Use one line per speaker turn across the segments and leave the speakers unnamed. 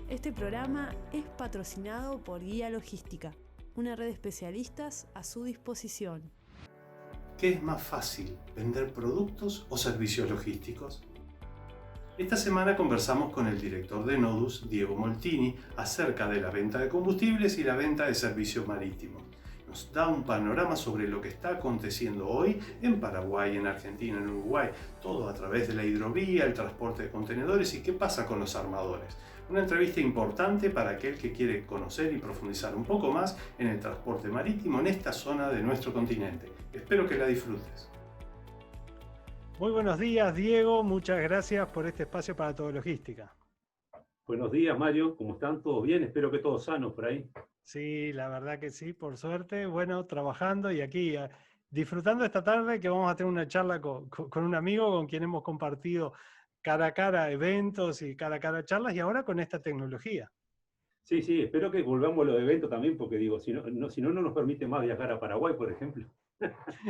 Este programa es patrocinado por Guía Logística, una red de especialistas a su disposición.
¿Qué es más fácil, vender productos o servicios logísticos? Esta semana conversamos con el director de Nodus, Diego Moltini, acerca de la venta de combustibles y la venta de servicios marítimos. Nos da un panorama sobre lo que está aconteciendo hoy en Paraguay, en Argentina, en Uruguay, todo a través de la hidrovía, el transporte de contenedores y qué pasa con los armadores. Una entrevista importante para aquel que quiere conocer y profundizar un poco más en el transporte marítimo en esta zona de nuestro continente. Espero que la disfrutes.
Muy buenos días, Diego. Muchas gracias por este espacio para Todo Logística.
Buenos días, Mario. ¿Cómo están? ¿Todos bien? Espero que todos sanos por ahí.
Sí, la verdad que sí, por suerte. Bueno, trabajando y aquí disfrutando esta tarde que vamos a tener una charla con un amigo con quien hemos compartido cara a cara eventos y cara a cara charlas y ahora con esta tecnología.
Sí, espero que volvamos a los eventos también, porque digo, si no nos permite más viajar a Paraguay, por ejemplo.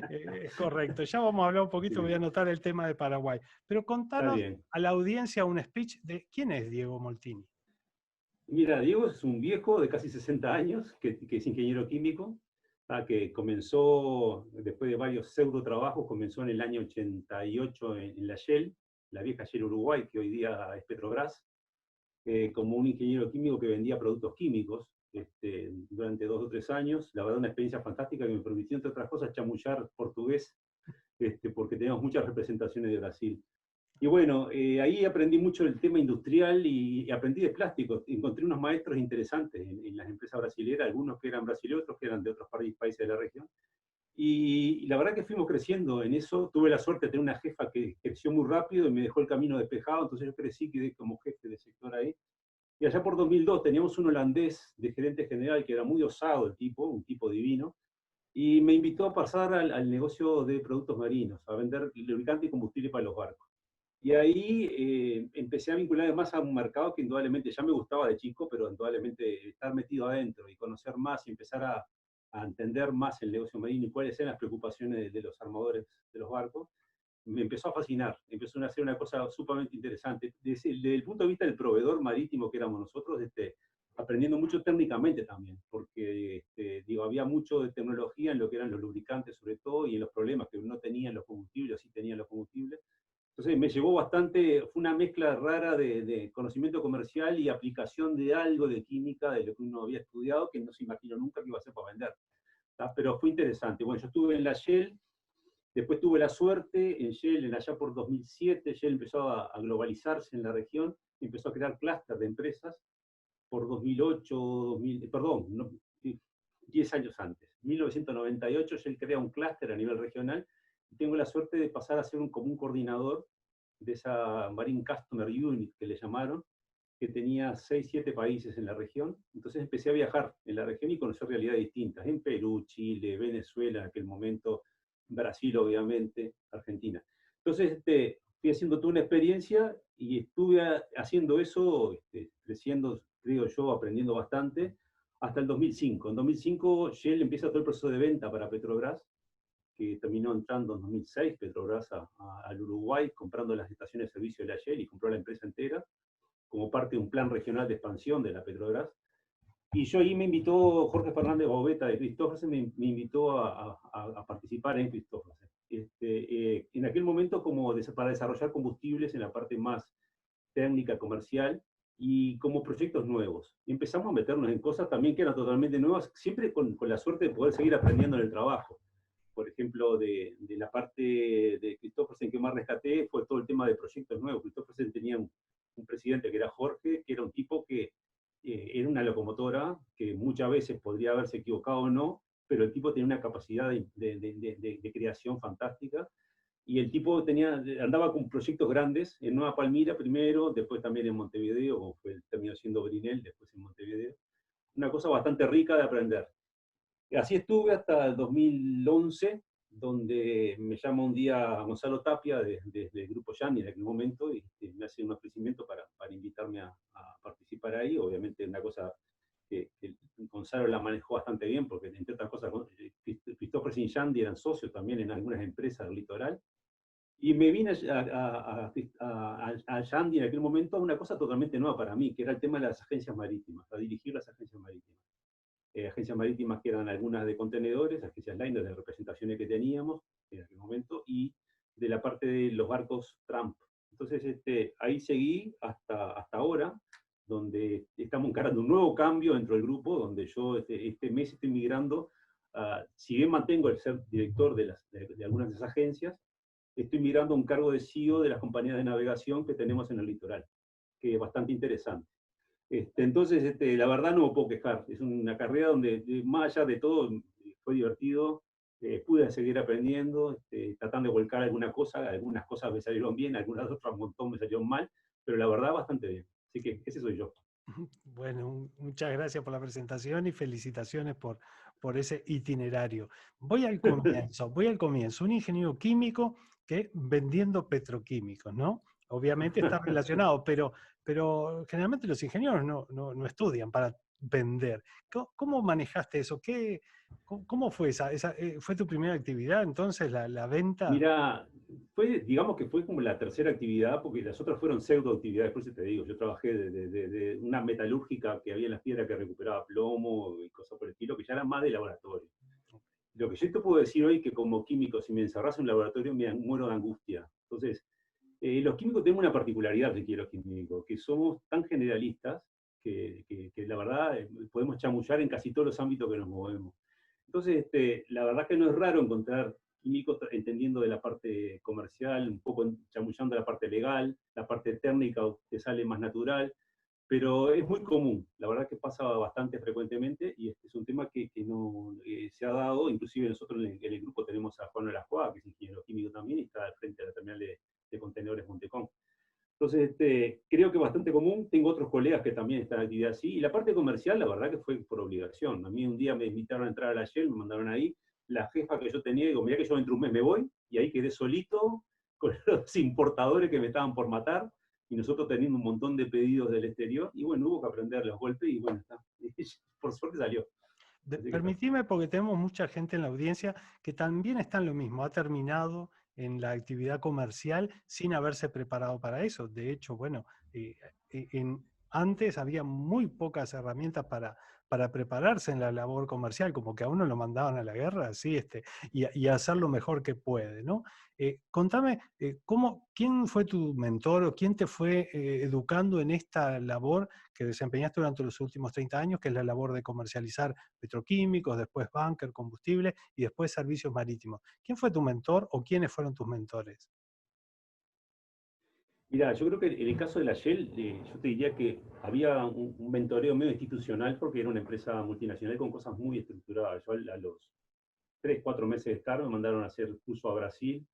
Es correcto. Ya vamos a hablar un poquito, voy a anotar el tema de Paraguay. Pero contanos a la audiencia un speech de quién es Diego Moltini.
Mira, Diego es un viejo de casi 60 años, que es ingeniero químico, que comenzó, después de varios pseudo trabajos, comenzó en el año 88 en la Shell, la vieja Shell Uruguay, que hoy día es Petrobras, como un ingeniero químico que vendía productos químicos durante 2 o 3 años. La verdad, una experiencia fantástica que me permitió, entre otras cosas, chamullar portugués, porque teníamos muchas representaciones de Brasil. Y bueno, ahí aprendí mucho del tema industrial y aprendí de plásticos. Encontré unos maestros interesantes en las empresas brasileras, algunos que eran brasileños, otros que eran de otros países de la región. Y la verdad que fuimos creciendo en eso. Tuve la suerte de tener una jefa que creció muy rápido y me dejó el camino despejado, entonces yo crecí, quedé como jefe de sector ahí. Y allá por 2002 teníamos un holandés de gerente general que era muy osado el tipo, un tipo divino, y me invitó a pasar al negocio de productos marinos, a vender lubricante y combustible para los barcos. Y ahí empecé a vincular más a un mercado que indudablemente ya me gustaba de chico, pero indudablemente estar metido adentro y conocer más y empezar a entender más el negocio marino y cuáles eran las preocupaciones de los armadores de los barcos, me empezó a fascinar, empezó a hacer una cosa sumamente interesante. Desde el punto de vista del proveedor marítimo que éramos nosotros, aprendiendo mucho técnicamente también, porque digo, había mucho de tecnología en lo que eran los lubricantes sobre todo y en los problemas que no tenían los combustibles, sí tenían los combustibles. Entonces me llevó bastante, fue una mezcla rara de conocimiento comercial y aplicación de algo de química, de lo que uno había estudiado, que no se imaginó nunca que iba a ser para vender. Pero fue interesante. Bueno, yo estuve en la Shell, después tuve la suerte en Shell, allá por 2007, Shell empezó a globalizarse en la región, empezó a crear clúster de empresas por 2008, 2000, perdón, 10 años antes. 1998 Shell crea un clúster a nivel regional y tengo la suerte de pasar a ser como un coordinador de esa Marine Customer Unit que le llamaron, que tenía 6, 7 países en la región. Entonces empecé a viajar en la región y conocer realidades distintas, en Perú, Chile, Venezuela en aquel momento, Brasil obviamente, Argentina. Entonces fui haciendo toda una experiencia y estuve haciendo eso, creciendo, creo yo, aprendiendo bastante, hasta el 2005. En 2005 Shell empieza todo el proceso de venta para Petrobras, que terminó entrando en 2006 Petrobras al Uruguay, comprando las estaciones de servicio de la Shell y compró la empresa entera, como parte de un plan regional de expansión de la Petrobras. Y yo ahí me invitó Jorge Fernández Bobeta de Christophersen, me invitó a participar en Christophersen. En aquel momento para desarrollar combustibles en la parte más técnica, comercial, y como proyectos nuevos. Y empezamos a meternos en cosas también que eran totalmente nuevas, siempre con la suerte de poder seguir aprendiendo en el trabajo. Por ejemplo, de la parte de Christophersen que más rescaté fue todo el tema de proyectos nuevos. Christophersen tenía un presidente que era Jorge, que era un tipo que era una locomotora, que muchas veces podría haberse equivocado o no, pero el tipo tenía una capacidad de creación fantástica, y el tipo andaba con proyectos grandes, en Nueva Palmira primero, después también en Montevideo, como terminó siendo Brinel, después en Montevideo. Una cosa bastante rica de aprender. Así estuve hasta el 2011, donde me llama un día Gonzalo Tapia desde el Grupo Yani en aquel momento y me hace un ofrecimiento para invitarme a participar ahí. Obviamente una cosa que Gonzalo la manejó bastante bien, porque entre otras cosas, Christopher Sinjandi eran socios también en algunas empresas del litoral. Y me vine a Yandy en aquel momento a una cosa totalmente nueva para mí, que era el tema de las agencias marítimas, a dirigir las agencias marítimas. Agencias marítimas que eran algunas de contenedores, agencias liner de representaciones que teníamos en aquel momento, y de la parte de los barcos Trump. Entonces ahí seguí hasta ahora, donde estamos encarando un nuevo cambio dentro del grupo, donde yo este mes estoy migrando, si bien mantengo el ser director de algunas de esas agencias, estoy migrando a un cargo de CEO de las compañías de navegación que tenemos en el litoral, que es bastante interesante. Entonces, la verdad no me puedo quejar. Es una carrera donde, más allá de todo, fue divertido. Pude seguir aprendiendo, tratando de volcar algunas cosas me salieron bien, algunas otras un montón me salieron mal, pero la verdad bastante bien. Así que ese soy yo.
Bueno, muchas gracias por la presentación y felicitaciones por ese itinerario. Voy al comienzo. Un ingeniero químico que vendiendo petroquímicos, ¿no? Obviamente está relacionado, pero generalmente los ingenieros no estudian para vender. ¿Cómo manejaste eso? ¿Cómo fue ¿Fue tu primera actividad entonces, la venta?
Mira, digamos que fue como la tercera actividad, porque las otras fueron pseudoactividades, por eso te digo, yo trabajé de una metalúrgica que había en las piedras que recuperaba plomo y cosas por el estilo, que ya era más de laboratorio. Lo que yo te puedo decir hoy que como químico, si me encerras en un laboratorio, me muero de angustia. Entonces, los químicos tenemos una particularidad, los químicos, que somos tan generalistas que la verdad podemos chamullar en casi todos los ámbitos que nos movemos. Entonces, la verdad que no es raro encontrar químicos entendiendo de la parte comercial, un poco chamullando la parte legal, la parte técnica te sale más natural, pero es muy común, la verdad que pasa bastante frecuentemente y este es un tema que no se ha dado, inclusive nosotros en el grupo tenemos a Juan Olascoa, que es ingeniero químico también y está al frente de la terminal de contenedores Montecón. Entonces, creo que es bastante común. Tengo otros colegas que también están en actividad así. Y la parte comercial, la verdad que fue por obligación. A mí un día me invitaron a entrar a la Shell, me mandaron ahí. La jefa que yo tenía, digo, mirá que yo dentro de un mes me voy. Y ahí quedé solito con los importadores que me estaban por matar. Y nosotros teniendo un montón de pedidos del exterior. Y bueno, hubo que aprender los golpes y bueno, está. Por suerte salió.
Permitime, porque tenemos mucha gente en la audiencia que también está en lo mismo, ha terminado en la actividad comercial sin haberse preparado para eso. De hecho, bueno, antes había muy pocas herramientas para prepararse en la labor comercial, como que a uno lo mandaban a la guerra, así, y hacer lo mejor que puede, ¿no? Contame, ¿quién fue tu mentor o quién te fue educando en esta labor que desempeñaste durante los últimos 30 años, que es la labor de comercializar petroquímicos, después bunker, combustible y después servicios marítimos? ¿Quién fue tu mentor o quiénes fueron tus mentores?
Mira, yo creo que en el caso de la Shell, yo te diría que había un mentoreo medio institucional porque era una empresa multinacional con cosas muy estructuradas. Yo a los 3, 4 meses de estar me mandaron a hacer curso a Brasil.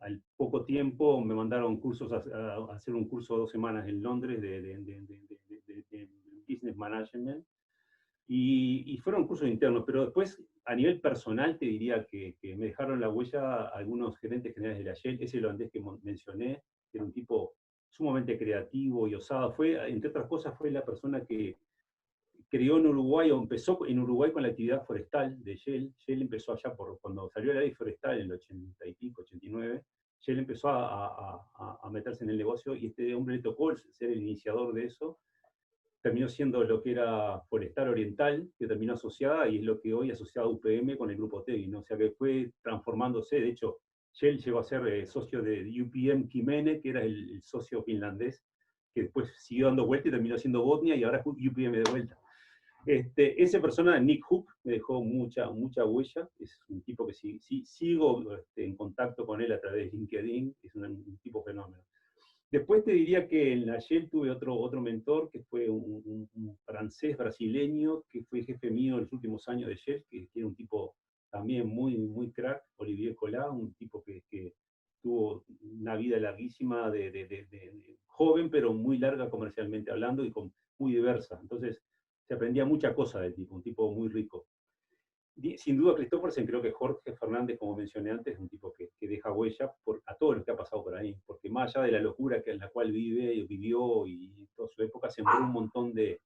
Al poco tiempo me mandaron cursos a hacer un curso de 2 semanas en Londres de Business Management. Y fueron cursos internos, pero después a nivel personal te diría que me dejaron la huella algunos gerentes generales de la Shell, ese holandés que mencioné, que era un tipo sumamente creativo y osado, entre otras cosas, fue la persona que creó en Uruguay, o empezó en Uruguay con la actividad forestal de Shell. Shell empezó allá cuando salió la ley forestal en el 80 y pico, 89, Shell empezó a meterse en el negocio y este hombre le tocó ser el iniciador de eso. Terminó siendo lo que era Forestal Oriental, que terminó asociada y es lo que hoy asociado a UPM con el grupo TEGI, ¿no? O sea que fue transformándose. De hecho, Shell llegó a ser socio de UPM Kymmene, que era el socio finlandés, que después siguió dando vuelta y terminó siendo Botnia y ahora es UPM de vuelta. Esa persona, Nick Hook, me dejó mucha huella. Es un tipo que sigo en contacto con él a través de LinkedIn. Es un tipo fenómeno. Después te diría que en la Shell tuve otro mentor, que fue un francés brasileño, que fue jefe mío en los últimos años de Shell, que era un tipo también muy crack, Olivier Collat, un tipo que tuvo una vida larguísima, de joven, pero muy larga comercialmente hablando y muy diversa. Entonces se aprendía mucha cosa del tipo, un tipo muy rico. Sin duda, Christophersen, creo que Jorge Fernández, como mencioné antes, es un tipo que deja huella a todo lo que ha pasado por ahí, porque más allá de la locura en la cual vivió y toda su época, sembró un montón de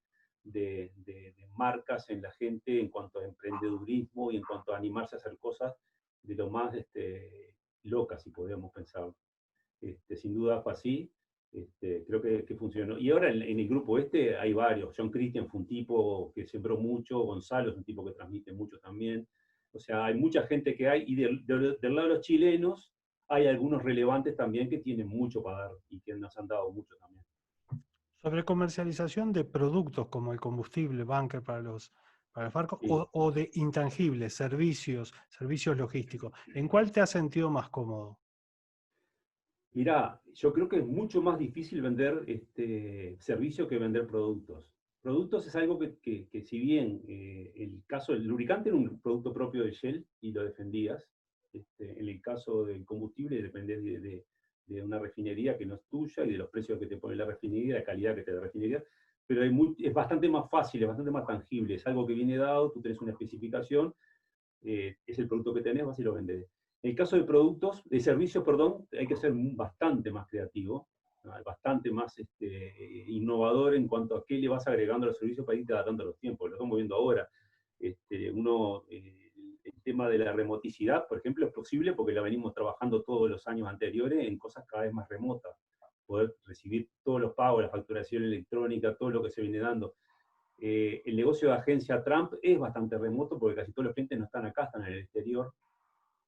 de marcas en la gente en cuanto a emprendedurismo y en cuanto a animarse a hacer cosas de lo más locas, si podríamos pensar. Sin duda fue así. Creo que funcionó. Y ahora en el grupo hay varios. John Christian fue un tipo que sembró mucho, Gonzalo es un tipo que transmite mucho también. O sea, hay mucha gente que hay, y del lado de los chilenos hay algunos relevantes también que tienen mucho para dar y que nos han dado mucho también.
Sobre comercialización de productos como el combustible, bunker para los barcos,
Sí.
o de intangibles, servicios logísticos, ¿en cuál te has sentido más cómodo?
Mirá, yo creo que es mucho más difícil vender servicio que vender productos. Productos es algo que si bien el caso del lubricante era un producto propio de Shell y lo defendías, en el caso del combustible dependés de una refinería que no es tuya y de los precios que te pone la refinería, la calidad que te da la refinería, pero es bastante más fácil, es bastante más tangible, es algo que viene dado, tú tenés una especificación, es el producto que tenés, vas y lo vendés. En el caso de productos, de servicios, perdón, hay que ser bastante más creativo, ¿no? Bastante más innovador en cuanto a qué le vas agregando a los servicios para irte adaptando a los tiempos. Lo estamos viendo ahora. El tema de la remoticidad, por ejemplo, es posible porque la venimos trabajando todos los años anteriores en cosas cada vez más remotas. Poder recibir todos los pagos, la facturación electrónica, todo lo que se viene dando. El negocio de agencia Trump es bastante remoto porque casi todos los clientes no están acá, están en el exterior.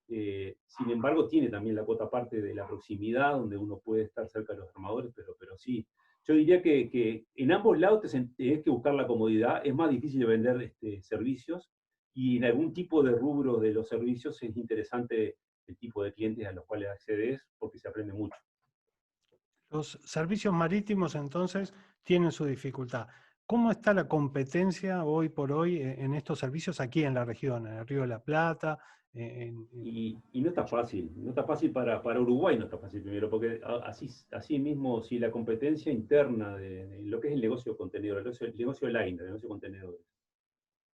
Sin embargo, tiene también la cuota parte de la proximidad, donde uno puede estar cerca de los armadores, pero sí. Yo diría que en ambos lados tenés que buscar la comodidad. Es más difícil vender servicios, y en algún tipo de rubro de los servicios es interesante el tipo de clientes a los cuales accedes, porque se aprende mucho.
Los servicios marítimos entonces tienen su dificultad. ¿Cómo está la competencia hoy por hoy en estos servicios aquí en la región, en el Río de la Plata?
Y no está fácil, no está fácil para Uruguay, no está fácil primero, porque así mismo, si la competencia interna de lo que es el negocio de contenedores, el negocio de liner, el negocio de contenedores,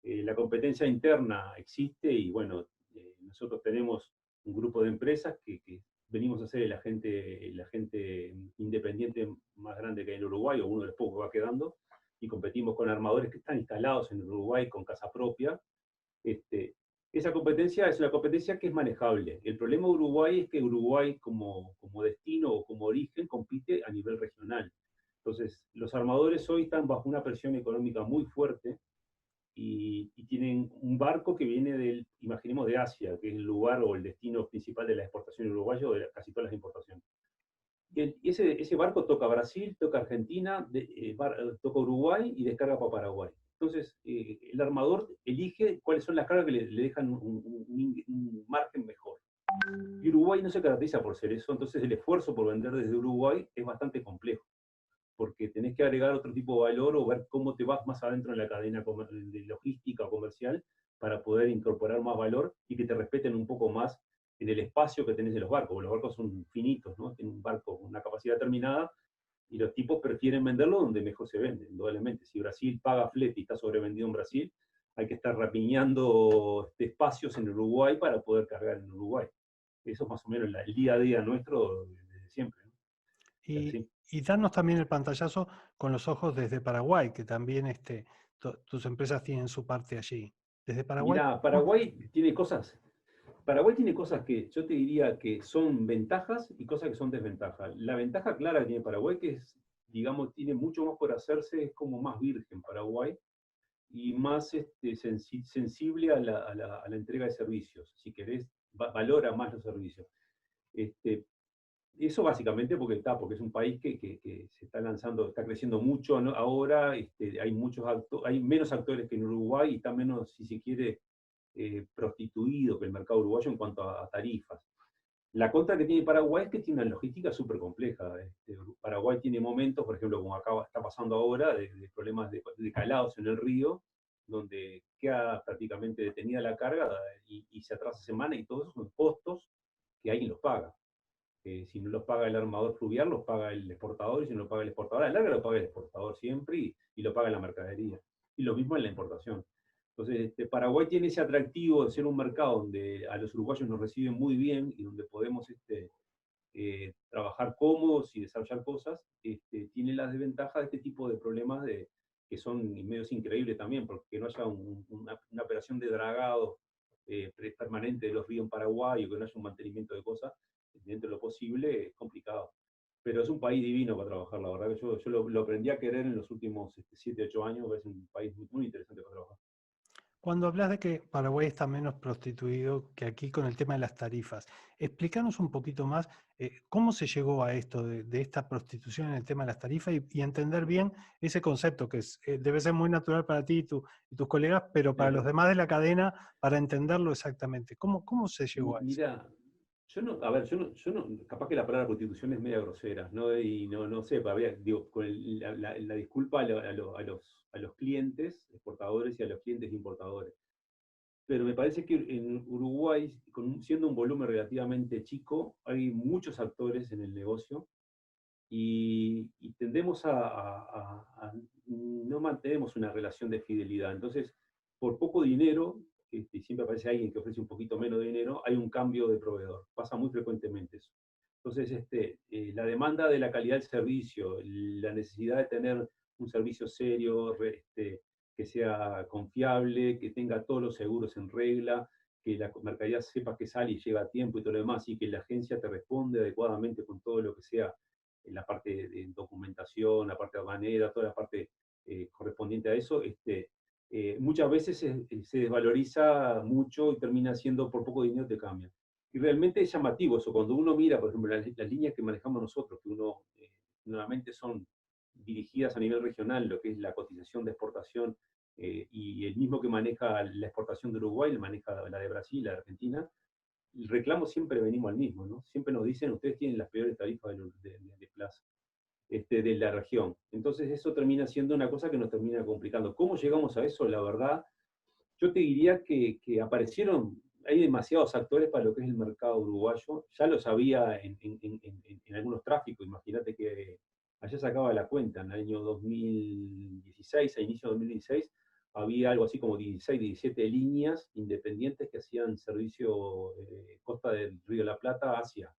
la competencia interna existe, y bueno, nosotros tenemos un grupo de empresas que venimos a ser el agente independiente más grande que hay en Uruguay, o uno de los pocos que va quedando, y competimos con armadores que están instalados en Uruguay con casa propia. Esa competencia es una competencia que es manejable. El problema de Uruguay es que Uruguay como destino o como origen compite a nivel regional. Entonces, los armadores hoy están bajo una presión económica muy fuerte, y tienen un barco que viene imaginemos, de Asia, que es el lugar o el destino principal de la exportación uruguaya, o de casi todas las importaciones. Y ese barco toca Brasil, toca Argentina, toca Uruguay y descarga para Paraguay. Entonces, el armador elige cuáles son las cargas que le dejan un margen mejor. Y Uruguay no se caracteriza por ser eso, entonces el esfuerzo por vender desde Uruguay es bastante complejo, porque tenés que agregar otro tipo de valor o ver cómo te vas más adentro en la cadena de logística o comercial para poder incorporar más valor y que te respeten un poco más en el espacio que tenés de los barcos, porque los barcos son finitos, ¿no? Tienen un barco con una capacidad determinada, y los tipos prefieren venderlo donde mejor se vende, indudablemente. Si Brasil paga flete y está sobrevendido en Brasil, hay que estar rapiñando espacios en Uruguay para poder cargar en Uruguay. Eso es más o menos el día a día nuestro desde siempre, ¿no?
Y darnos también el pantallazo con los ojos desde Paraguay, que también tus empresas tienen su parte allí. Desde Paraguay.
Mira, Paraguay tiene cosas que yo te diría que son ventajas y cosas que son desventajas. La ventaja clara que tiene Paraguay, que es, digamos, tiene mucho más por hacerse, es como más virgen Paraguay, y más sensible a la entrega de servicios. Si querés, valora más los servicios. Eso básicamente porque es un país que se está lanzando, está creciendo mucho, ¿no? Ahora. Hay menos actores que en Uruguay, y está menos, si se quiere, prostituido que el mercado uruguayo en cuanto a tarifas. La contra que tiene Paraguay es que tiene una logística súper compleja. Paraguay tiene momentos, por ejemplo, como acá está pasando ahora, de problemas de calados en el río, donde queda prácticamente detenida la carga, y se atrasa semana, y todos esos son costos que alguien los paga. Si no los paga el armador fluvial, los paga el exportador, y si no lo paga el exportador, a la larga lo paga el exportador siempre, y lo paga la mercadería. Y lo mismo en la importación. Entonces, Paraguay tiene ese atractivo de ser un mercado donde a los uruguayos nos reciben muy bien, y donde podemos trabajar cómodos y desarrollar cosas. Tiene las desventajas de este tipo de problemas que son medios increíbles también, porque no haya una operación de dragado permanente de los ríos en Paraguay, o que no haya un mantenimiento de cosas, dentro de lo posible, es complicado. Pero es un país divino para trabajar, la verdad que yo lo aprendí a querer en los últimos 7, 8 años, es un país muy, muy interesante para trabajar.
Cuando hablas de que Paraguay está menos prostituido que aquí con el tema de las tarifas, explícanos un poquito más cómo se llegó a esto de esta prostitución en el tema de las tarifas y entender bien ese concepto que debe ser muy natural para ti y tus colegas, pero para los demás de la cadena, para entenderlo exactamente. ¿Cómo se llegó a eso?
Mira, a ver, capaz que la palabra prostitución es media grosera, ¿no? Y no sé, digo, con la disculpa a los clientes exportadores y a los clientes importadores. Pero me parece que en Uruguay, siendo un volumen relativamente chico, hay muchos actores en el negocio y tendemos no mantenemos una relación de fidelidad. Entonces, por poco dinero, siempre aparece alguien que ofrece un poquito menos de dinero, hay un cambio de proveedor. Pasa muy frecuentemente eso. Entonces, la demanda de la calidad del servicio, la necesidad de tener un servicio serio, que sea confiable, que tenga todos los seguros en regla, que la mercadería sepa que sale y llega a tiempo y todo lo demás, y que la agencia te responde adecuadamente con todo lo que sea la parte de documentación, la parte aduanera, toda la parte correspondiente a eso, muchas veces se desvaloriza mucho y termina siendo por poco dinero te cambia. Y realmente es llamativo eso, cuando uno mira, por ejemplo, las líneas que manejamos nosotros, que normalmente son dirigidas a nivel regional, lo que es la cotización de exportación, y el mismo que maneja la exportación de Uruguay, maneja la de Brasil, la de Argentina, el reclamo siempre venimos al mismo, ¿no? Siempre nos dicen, ustedes tienen las peores tarifas de plaza de la región. Entonces eso termina siendo una cosa que nos termina complicando. ¿Cómo llegamos a eso? La verdad, yo te diría que aparecieron, hay demasiados actores para lo que es el mercado uruguayo, ya lo sabía en algunos tráficos, imagínate que allá se acaba la cuenta, en el año 2016, a inicio de 2016, había algo así como 16, 17 líneas independientes que hacían servicio costa del Río de la Plata hacia.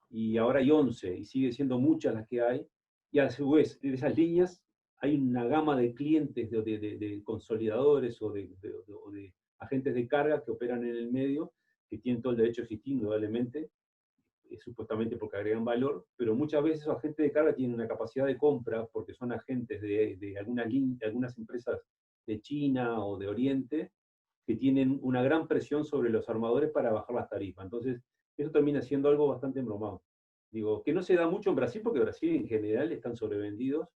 Y ahora hay 11, y sigue siendo muchas las que hay. Y a su vez, de esas líneas hay una gama de clientes, de consolidadores o de agentes de carga que operan en el medio, que tienen todo el derecho a existir, indudablemente, supuestamente porque agregan valor, pero muchas veces esos agentes de carga tienen una capacidad de compra porque son agentes de algunas empresas de China o de Oriente que tienen una gran presión sobre los armadores para bajar las tarifas. Entonces, eso termina siendo algo bastante embromado. Digo, que no se da mucho en Brasil porque Brasil en general están sobrevendidos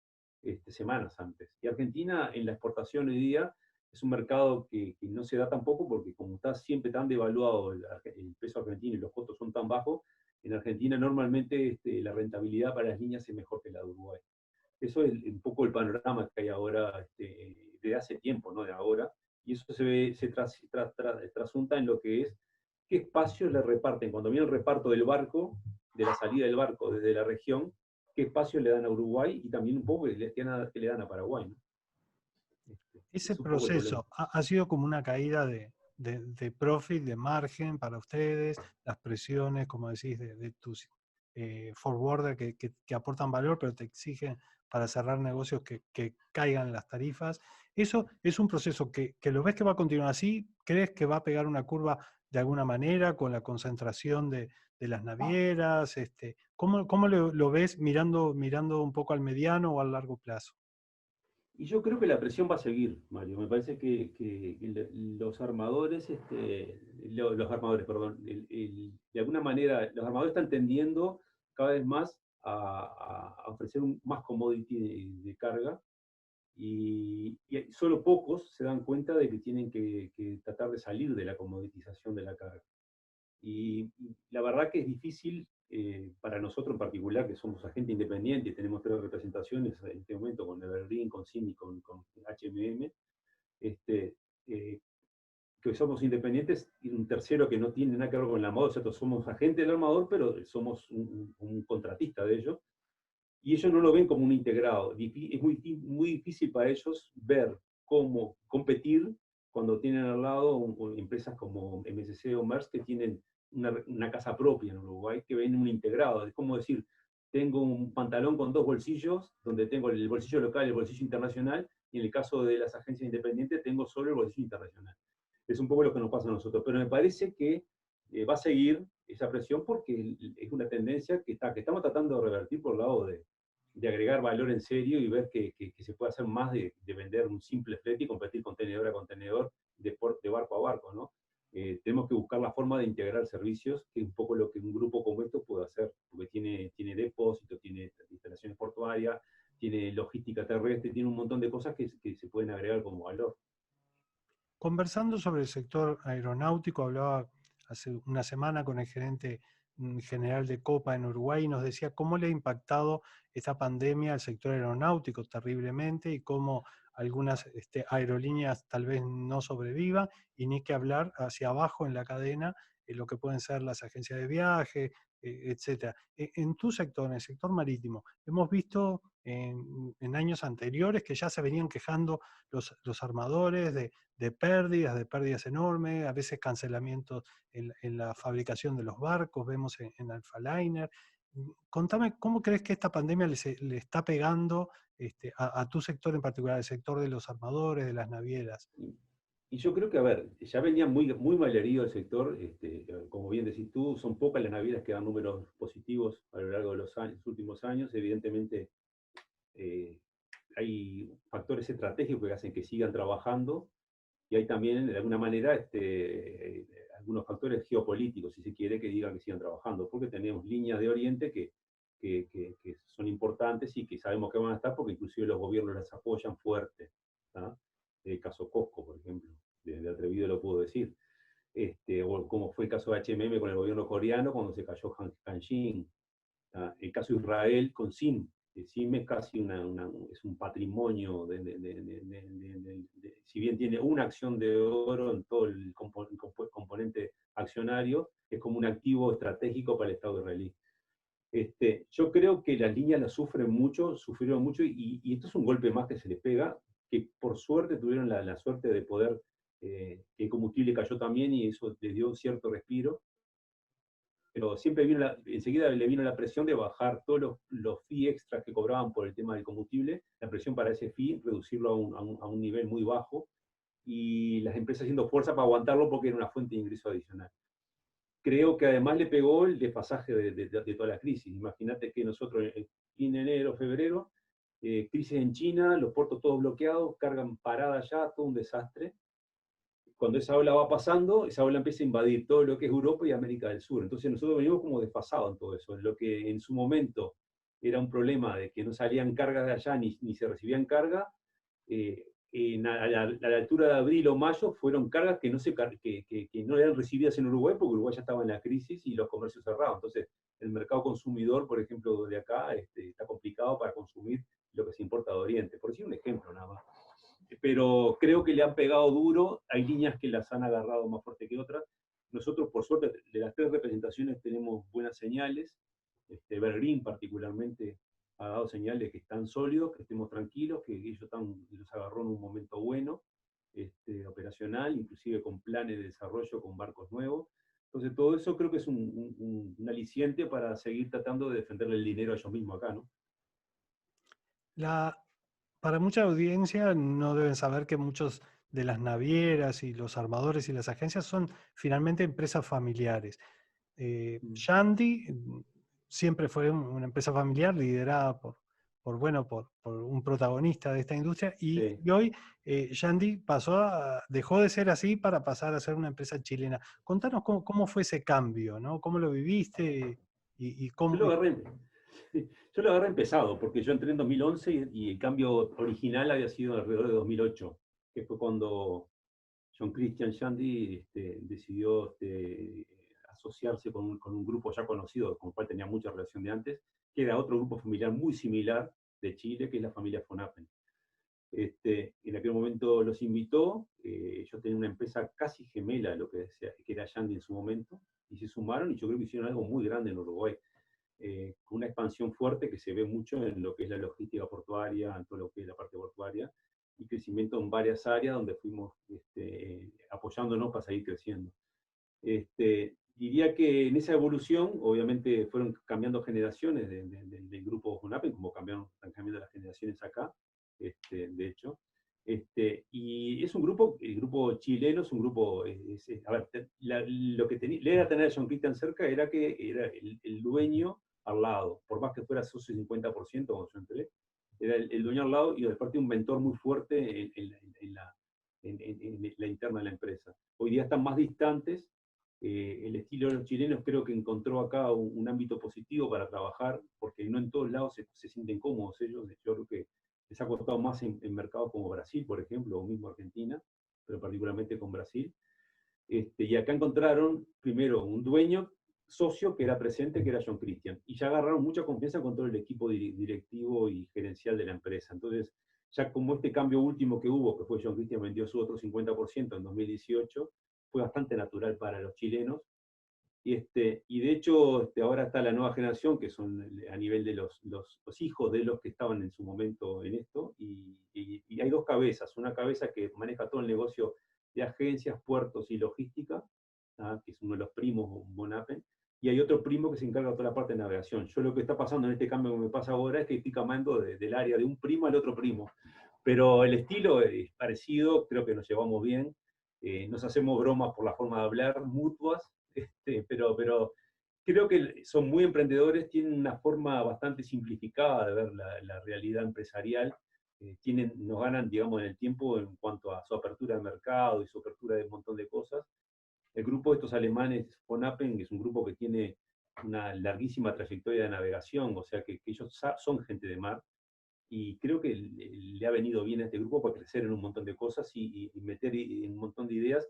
semanas antes. Y Argentina en la exportación hoy día es un mercado que no se da tampoco porque como está siempre tan devaluado el peso argentino y los costos son tan bajos, en Argentina normalmente la rentabilidad para las líneas es mejor que la de Uruguay. Eso es un poco el panorama que hay ahora, de hace tiempo, no de ahora, y eso se trasunta en lo que es qué espacios le reparten. Cuando viene el reparto del barco, de la salida del barco desde la región, qué espacios le dan a Uruguay y también un poco que le dan a Paraguay, ¿no?
Ese proceso ha sido como una caída de profit, de margen para ustedes, las presiones, como decís, de tus forwarder que aportan valor, pero te exigen para cerrar negocios que caigan las tarifas. ¿Eso es un proceso que lo ves que va a continuar así? ¿Crees que va a pegar una curva de alguna manera con la concentración de las navieras? ¿Cómo lo ves mirando un poco al mediano o al largo plazo?
Y yo creo que la presión va a seguir, Mario. Me parece que los armadores, los armadores, perdón, de alguna manera, los armadores están tendiendo cada vez más a ofrecer más commodity de carga y solo pocos se dan cuenta de que tienen que tratar de salir de la comoditización de la carga. Y la verdad que es difícil para nosotros en particular, que somos agente independiente y tenemos 3 representaciones en este momento con Evergreen, con CIMI, con HMM, que somos independientes y un tercero que no tiene nada que ver con el armador. Nosotros somos agente del armador, pero somos un contratista de ellos. Y ellos no lo ven como un integrado. Es muy difícil para ellos ver cómo competir cuando tienen al lado empresas como MSC o Maersk que tienen una casa propia en Uruguay, que ven un integrado. Es como decir, tengo un pantalón con 2 bolsillos, donde tengo el bolsillo local y el bolsillo internacional, y en el caso de las agencias independientes tengo solo el bolsillo internacional. Es un poco lo que nos pasa a nosotros, pero me parece que va a seguir esa presión porque es una tendencia que estamos tratando de revertir por el lado de agregar valor en serio y ver que se puede hacer más de vender un simple flete y competir contenedor a contenedor, de barco a barco, ¿no? Tenemos que buscar la forma de integrar servicios, que es un poco lo que un grupo como esto puede hacer, porque tiene depósito, tiene instalaciones portuarias, tiene logística terrestre, tiene un montón de cosas que se pueden agregar como valor.
Conversando sobre el sector aeronáutico, hablaba hace una semana con el gerente general de Copa en Uruguay y nos decía cómo le ha impactado esta pandemia al sector aeronáutico terriblemente y cómo algunas aerolíneas tal vez no sobrevivan y ni que hablar hacia abajo en la cadena, lo que pueden ser las agencias de viaje, etcétera. En tu sector, en el sector marítimo, hemos visto en años anteriores que ya se venían quejando los armadores de pérdidas enormes, a veces cancelamientos en la fabricación de los barcos, vemos en Alphaliner. Contame, ¿cómo crees que esta pandemia le está pegando a tu sector en particular, el sector de los armadores, de las navieras?
Y yo creo que, a ver, ya venía muy mal herido el sector, como bien decís tú, son pocas las navieras que dan números positivos a lo largo de los últimos años. Evidentemente, hay factores estratégicos que hacen que sigan trabajando, y hay también, de alguna manera, algunos factores geopolíticos, si se quiere, que digan que sigan trabajando, porque tenemos líneas de Oriente que son importantes y que sabemos que van a estar porque inclusive los gobiernos las apoyan fuerte. ¿Tá? El caso Costco, por ejemplo, de atrevido lo puedo decir. O como fue el caso de H&M con el gobierno coreano cuando se cayó Hanshin. El caso de Israel con SIM. SIM es casi es un patrimonio, si bien tiene una acción de oro en todo el componente accionario, es como un activo estratégico para el Estado israelí. Yo creo que las líneas las sufrieron mucho, y esto es un golpe más que se les pega, que por suerte tuvieron la suerte de poder, el combustible cayó también y eso les dio cierto respiro, pero siempre enseguida le vino la presión de bajar todos los fee extras que cobraban por el tema del combustible, la presión para ese fee, reducirlo a un nivel muy bajo, y las empresas haciendo fuerza para aguantarlo porque era una fuente de ingreso adicional. Creo que además le pegó el desfasaje de toda la crisis. Imagínate que nosotros en enero, febrero, crisis en China, los puertos todos bloqueados, cargan parada ya, todo un desastre. Cuando esa ola va pasando, esa ola empieza a invadir todo lo que es Europa y América del Sur. Entonces nosotros venimos como desfasados en todo eso. En lo que en su momento era un problema de que no salían cargas de allá ni se recibían cargas, a la altura de abril o mayo fueron cargas que no eran recibidas en Uruguay porque Uruguay ya estaba en la crisis y los comercios cerrados. Entonces el mercado consumidor, por ejemplo, de acá está complicado para consumir lo que se importa de Oriente. Por decir un ejemplo nada más. Pero creo que le han pegado duro, hay líneas que las han agarrado más fuerte que otras. Nosotros, por suerte, de las 3 representaciones tenemos buenas señales. Berlín particularmente ha dado señales que están sólidos, que estemos tranquilos, que ellos los agarró en un momento bueno, operacional, inclusive con planes de desarrollo, con barcos nuevos. Entonces todo eso creo que es un aliciente para seguir tratando de defenderle el dinero a ellos mismos acá, ¿no?
Para mucha audiencia no deben saber que muchos de las navieras y los armadores y las agencias son finalmente empresas familiares. Yandy siempre fue una empresa familiar liderada por un protagonista de esta industria
Sí.
y hoy Yandy dejó de ser así para pasar a ser una empresa chilena. Contanos cómo fue ese cambio, ¿no? ¿Cómo lo viviste y cómo?
Yo lo agarré empezado, porque yo entré en 2011 y el cambio original había sido alrededor de 2008, que fue cuando John Christian Yandy decidió asociarse con un grupo ya conocido, con el cual tenía mucha relación de antes, que era otro grupo familiar muy similar de Chile, que es la familia von Appen. En aquel momento los invitó, yo tenía una empresa casi gemela de lo que era Yandy en su momento, y se sumaron y yo creo que hicieron algo muy grande en Uruguay. Con una expansión fuerte que se ve mucho en lo que es la logística portuaria, en todo lo que es la parte portuaria, y crecimiento en varias áreas donde fuimos apoyándonos para seguir creciendo. diría que en esa evolución, obviamente fueron cambiando generaciones del grupo Honapen, como están cambiando las generaciones acá, de hecho. Y es un grupo, el grupo chileno es un grupo, a ver, lo que le era tener a John Christian cerca era que era el dueño al lado, por más que fuera socio 50%, como yo entré, era el dueño al lado y aparte un mentor muy fuerte en la interna de la empresa. Hoy día están más distantes, el estilo de los chilenos creo que encontró acá un ámbito positivo para trabajar, porque no en todos lados se sienten cómodos ellos. Yo creo que les ha costado más en mercados como Brasil, por ejemplo, o mismo Argentina, pero particularmente con Brasil. Y acá encontraron primero un dueño, socio que era presente, que era John Christian, y ya agarraron mucha confianza con todo el equipo directivo y gerencial de la empresa. Entonces, ya como este cambio último que hubo, que fue John Christian vendió su otro 50% en 2018, fue bastante natural para los chilenos. Y de hecho, ahora está la nueva generación, que son a nivel de los hijos de los que estaban en su momento en esto, y hay dos cabezas. Una cabeza que maneja todo el negocio de agencias, puertos y logística, que es uno de los primos Bonapen, y hay otro primo que se encarga de toda la parte de navegación. Yo lo que está pasando en este cambio que me pasa ahora es que estoy cambiando del área de un primo al otro primo, pero el estilo es parecido, creo que nos llevamos bien, nos hacemos bromas por la forma de hablar, mutuas, pero creo que son muy emprendedores, tienen una forma bastante simplificada de ver la realidad empresarial, nos ganan, digamos, en el tiempo en cuanto a su apertura de mercado y su apertura de un montón de cosas. El grupo de estos alemanes, Fonapen, es un grupo que tiene una larguísima trayectoria de navegación, o sea que ellos son gente de mar, y creo que le ha venido bien a este grupo para crecer en un montón de cosas y meter en un montón de ideas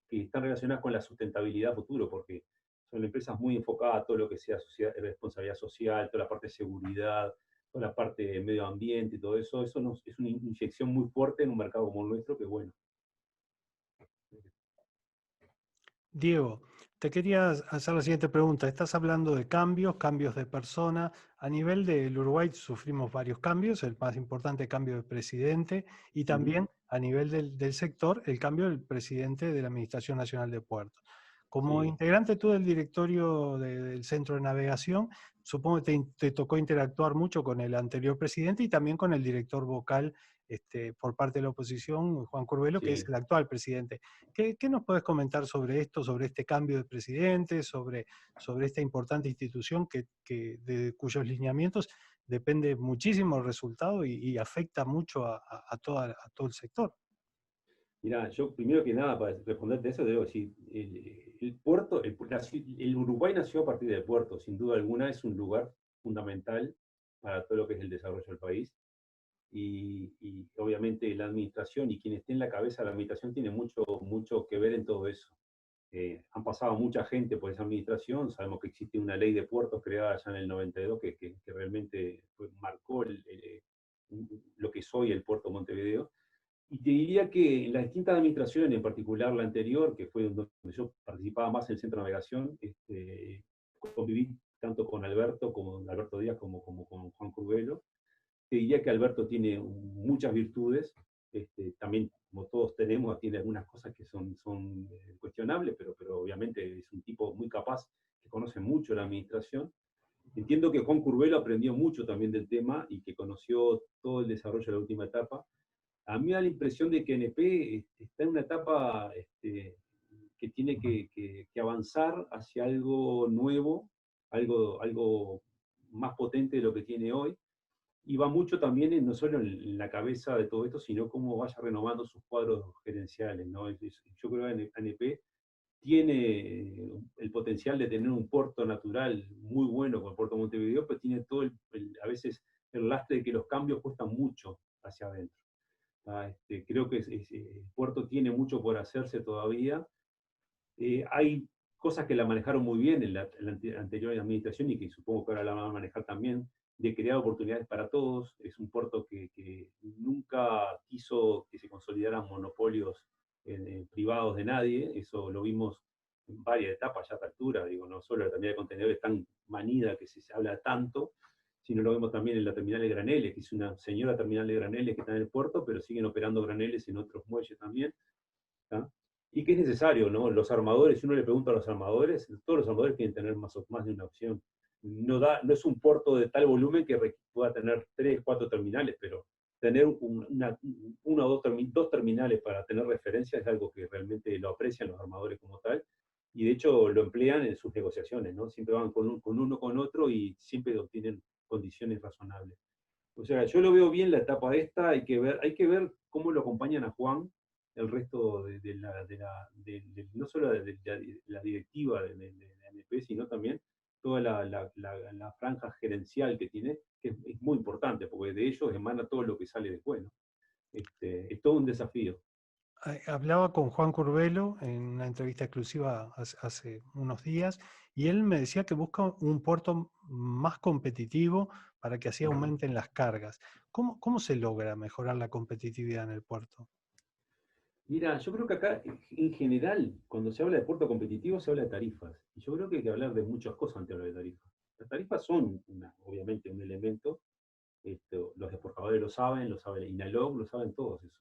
que están relacionadas con la sustentabilidad futuro, porque son empresas muy enfocadas a todo lo que sea responsabilidad social, toda la parte de seguridad, toda la parte de medio ambiente y todo eso. Es una inyección muy fuerte en un mercado como el nuestro, que bueno.
Diego, te quería hacer la siguiente pregunta. Estás hablando de cambios de persona. A nivel del Uruguay sufrimos varios cambios, el más importante cambio de presidente y también a nivel del sector el cambio del presidente de la Administración Nacional de Puertos. Como
Sí.
integrante tú del directorio del Centro de Navegación, supongo que te tocó interactuar mucho con el anterior presidente y también con el director vocal por parte de la oposición, Juan Curbelo, que es
Sí.
el actual presidente. ¿Qué nos puedes comentar sobre esto, sobre este cambio de presidente, sobre esta importante institución de cuyos lineamientos depende muchísimo el resultado y afecta mucho a todo el sector?
Mirá, yo primero que nada, para responderte eso, debo decir, el puerto, el Uruguay nació a partir del puerto, sin duda alguna es un lugar fundamental para todo lo que es el desarrollo del país. Y obviamente la administración y quien esté en la cabeza de la administración tiene mucho que ver en todo eso. Han pasado mucha gente por esa administración, sabemos que existe una ley de puertos creada ya en el 92 que realmente marcó lo que es hoy el puerto Montevideo. Y te diría que en las distintas administraciones, en particular la anterior, que fue donde yo participaba más en el centro de navegación, conviví tanto con Alberto Díaz como con Juan Curbelo. Te diría que Alberto tiene muchas virtudes, también como todos tenemos, tiene algunas cosas que son cuestionables, pero obviamente es un tipo muy capaz, que conoce mucho la administración. Entiendo que Juan Curbelo aprendió mucho también del tema y que conoció todo el desarrollo de la última etapa. A mí me da la impresión de que NP está en una etapa que tiene que avanzar hacia algo nuevo, algo más potente de lo que tiene hoy, y va mucho también no solo en la cabeza de todo esto, sino cómo vaya renovando sus cuadros gerenciales, ¿no? Yo creo que ANP tiene el potencial de tener un puerto natural muy bueno con el puerto de Montevideo, pero tiene todo a veces el lastre de que los cambios cuestan mucho hacia adentro. Creo que el puerto tiene mucho por hacerse todavía. Hay cosas que la manejaron muy bien en la anterior administración y que supongo que ahora la van a manejar también, de crear oportunidades para todos. Es un puerto que nunca quiso que se consolidaran monopolios privados de nadie. Eso lo vimos en varias etapas ya a esta altura. Digo, no solo la terminal de contenedores tan manida que se habla tanto, sino lo vemos también en la terminal de graneles, que es una señora terminal de graneles que está en el puerto, pero siguen operando graneles en otros muelles también. ¿Tá? y que es necesario, ¿no? Los armadores, si uno le pregunta a los armadores, todos los armadores quieren tener más de una opción. No es un puerto de tal volumen que pueda tener 3, 4 terminales, pero tener una o dos terminales para tener referencia es algo que realmente lo aprecian los armadores como tal, y de hecho lo emplean en sus negociaciones, ¿no? Siempre van con uno con otro y siempre obtienen condiciones razonables. O sea, yo lo veo bien la etapa esta, hay que ver cómo lo acompañan a Juan, el resto no solo de la directiva de la ANP, sino también toda la franja gerencial que tiene, que es muy importante, porque de ellos emana todo lo que sale después, ¿no? Es todo un desafío.
Hablaba con Juan Curbelo en una entrevista exclusiva hace unos días y él me decía que busca un puerto más competitivo para que así aumenten las cargas. ¿Cómo se logra mejorar la competitividad en el puerto?
Mira, yo creo que acá, en general, cuando se habla de puerto competitivo, se habla de tarifas. Y yo creo que hay que hablar de muchas cosas antes de hablar de tarifas. Las tarifas son, obviamente, un elemento. Los exportadores lo sabe INALOC, lo saben todos eso.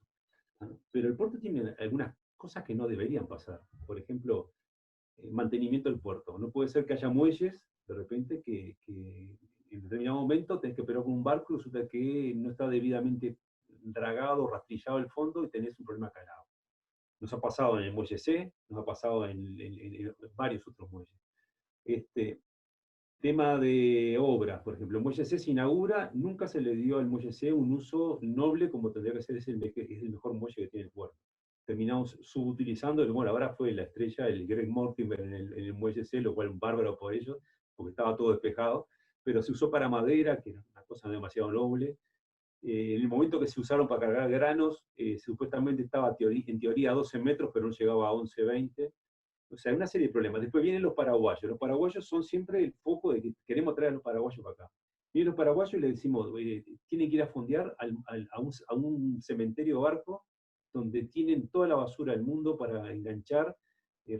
¿No? Pero el puerto tiene algunas cosas que no deberían pasar. Por ejemplo, mantenimiento del puerto. No puede ser que haya muelles, de repente, que en determinado momento tenés que operar con un barco y resulta que no está debidamente dragado, rastrillado el fondo y tenés un problema calado. Nos ha pasado en el muelle C, nos ha pasado en varios otros muelles. Tema de obras, por ejemplo, el muelle C se inaugura, nunca se le dio al muelle C un uso noble como tendría que ser, es el mejor muelle que tiene el puerto. Terminamos subutilizando, bueno, ahora fue la estrella, el Greg Mortimer en el muelle C, lo cual un bárbaro por ellos, porque estaba todo despejado, pero se usó para madera, que era una cosa demasiado noble. En el momento que se usaron para cargar granos, supuestamente estaba en teoría a 12 metros, pero no llegaba a 11, 20. O sea, hay una serie de problemas. Después vienen los paraguayos. Los paraguayos son siempre el foco de que queremos traer a los paraguayos para acá. Vienen los paraguayos y le decimos, tienen que ir a fondear a un cementerio barco donde tienen toda la basura del mundo para enganchar,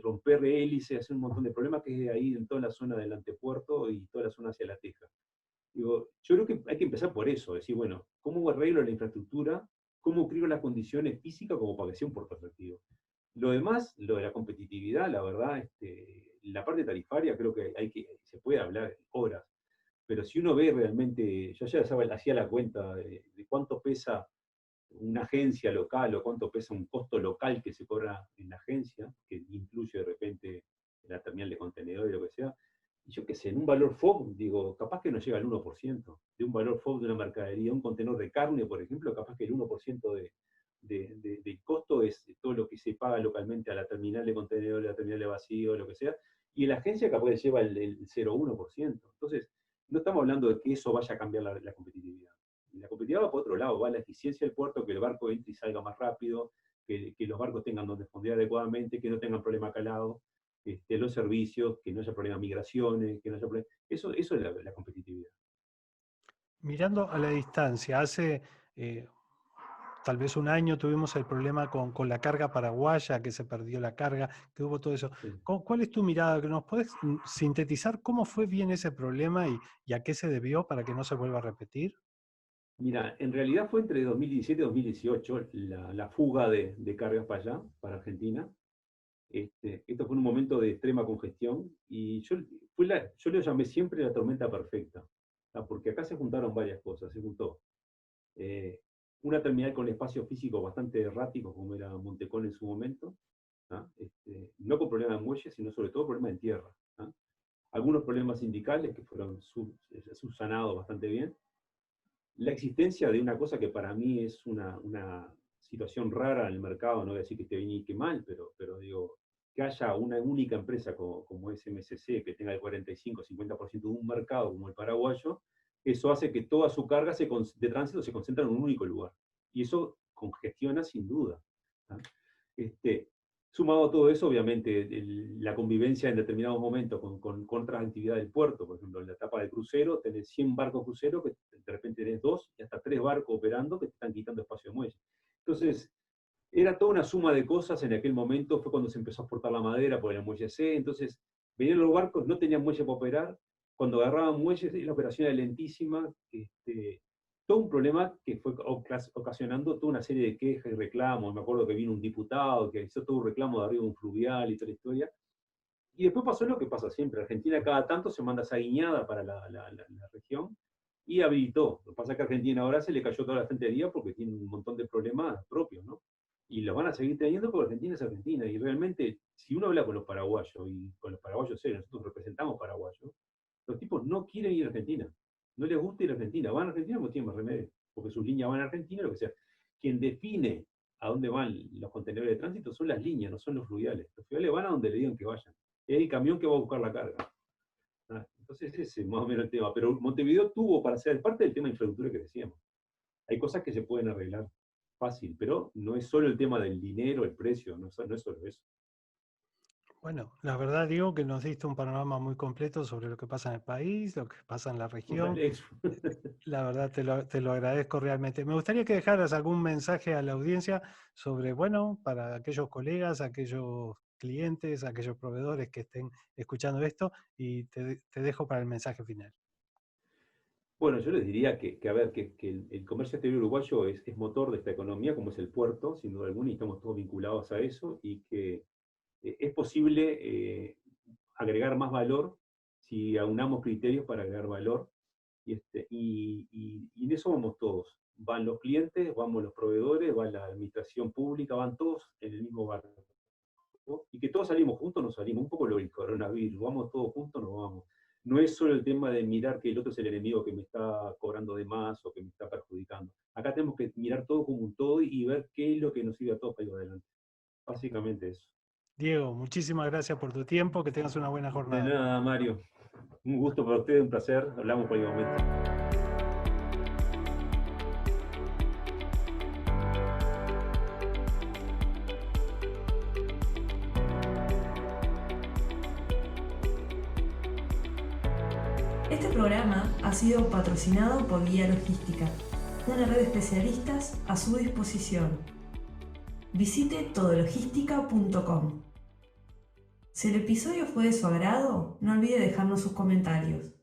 romper hélices, hacer un montón de problemas, que es ahí en toda la zona del antepuerto y toda la zona hacia la Teja. Digo, yo creo que hay que empezar por eso, decir, bueno, ¿cómo arreglo la infraestructura? ¿Cómo creo las condiciones físicas como para que sea un puerto atractivo? Lo demás, lo de la competitividad, la verdad, la parte tarifaria creo que se puede hablar horas, pero si uno ve realmente, yo ya hacía la cuenta de cuánto pesa una agencia local o cuánto pesa un costo local que se cobra en la agencia, que incluye de repente la terminal de contenedores o lo que sea, y yo qué sé, en un valor FOB, digo, capaz que no llega al 1% de un valor FOB de una mercadería, un contenedor de carne, por ejemplo, capaz que el 1% del costo es todo lo que se paga localmente a la terminal de contenedores, a la terminal de vacío, lo que sea, y la agencia capaz que lleva el 0,1%. Entonces, no estamos hablando de que eso vaya a cambiar la competitividad. La competitividad va por otro lado, va la eficiencia del puerto, que el barco entre y salga más rápido, que los barcos tengan donde fondear adecuadamente, que no tengan problema calado, los servicios, que no haya problema de migraciones, que no haya problema. Eso es la competitividad.
Mirando a la distancia, hace tal vez un año tuvimos el problema con la carga paraguaya, que se perdió la carga, que hubo todo eso.
Sí.
¿Cuál es tu mirada? ¿Nos puedes sintetizar cómo fue bien ese problema y a qué se debió para que no se vuelva a repetir?
Mira, en realidad fue entre 2017 y 2018 la fuga de cargas para allá, para Argentina. Esto fue un momento de extrema congestión y yo lo llamé siempre la tormenta perfecta, porque acá se juntaron varias cosas. Se juntó una terminal con espacio físico bastante errático, como era Montecón en su momento, no con problemas de muelles, sino sobre todo problemas en tierra. Algunos problemas sindicales que fueron subsanados bastante bien. La existencia de una cosa que para mí es una situación rara en el mercado, no voy a decir que esté bien y que mal, pero digo, que haya una única empresa como es MSC, que tenga el 45-50% de un mercado como el paraguayo, eso hace que toda su carga de tránsito se concentre en un único lugar. Y eso congestiona sin duda. Sumado a todo eso, obviamente, la convivencia en determinados momentos con otras actividades del puerto, por ejemplo, en la etapa de crucero, tenés 100 barcos cruceros, que de repente tenés 2 y hasta 3 barcos operando que te están quitando espacio de muelle. Entonces, era toda una suma de cosas en aquel momento, fue cuando se empezó a exportar la madera por el muelle C, entonces venían los barcos, no tenían muelle para operar, cuando agarraban muelles la operación era lentísima, todo un problema que fue ocasionando toda una serie de quejas y reclamos. Me acuerdo que vino un diputado que hizo todo un reclamo de arriba de un fluvial y toda la historia. Y después pasó lo que pasa siempre. Argentina cada tanto se manda esa guiñada para la región y habilitó. Lo que pasa es que a Argentina ahora se le cayó toda la frontería porque tiene un montón de problemas propios, ¿no? Y los van a seguir teniendo porque Argentina es Argentina. Y realmente, si uno habla con los paraguayos, y con los paraguayos serios, nosotros representamos paraguayos, los tipos no quieren ir a Argentina. No les gusta ir a Argentina. Van a Argentina porque tienen más remedio. Porque sus líneas van a Argentina, lo que sea. Quien define a dónde van los contenedores de tránsito son las líneas, no son los fluviales. Los fluviales van a donde le digan que vayan. Es el camión que va a buscar la carga. Entonces ese es más o menos el tema. Pero Montevideo tuvo para ser parte del tema de infraestructura que decíamos. Hay cosas que se pueden arreglar fácil, pero no es solo el tema del dinero, el precio, no es solo eso.
Bueno, la verdad, Diego, que nos diste un panorama muy completo sobre lo que pasa en el país, lo que pasa en la región. La verdad, te lo agradezco realmente. Me gustaría que dejaras algún mensaje a la audiencia sobre, bueno, para aquellos colegas, aquellos clientes, aquellos proveedores que estén escuchando esto, y te dejo para el mensaje final.
Bueno, yo les diría que el comercio exterior uruguayo es motor de esta economía, como es el puerto, sin duda alguna, y estamos todos vinculados a eso, y que es posible agregar más valor si aunamos criterios para agregar valor, y en eso vamos todos. Van los clientes, vamos los proveedores, va la administración pública, van todos en el mismo barco. Y que todos salimos juntos, nos salimos, un poco lo del coronavirus, vamos todos juntos, nos vamos. No es solo el tema de mirar que el otro es el enemigo que me está cobrando de más o que me está perjudicando. Acá tenemos que mirar todo como un todo y ver qué es lo que nos sirve a todos para ir adelante. Básicamente eso.
Diego, muchísimas gracias por tu tiempo, que tengas una buena jornada.
De nada, Mario. Un gusto para ustedes, un placer. Hablamos por el momento.
Este programa ha sido patrocinado por Guía Logística, una red de especialistas a su disposición. Visite todologística.com. Si el episodio fue de su agrado, no olvide dejarnos sus comentarios.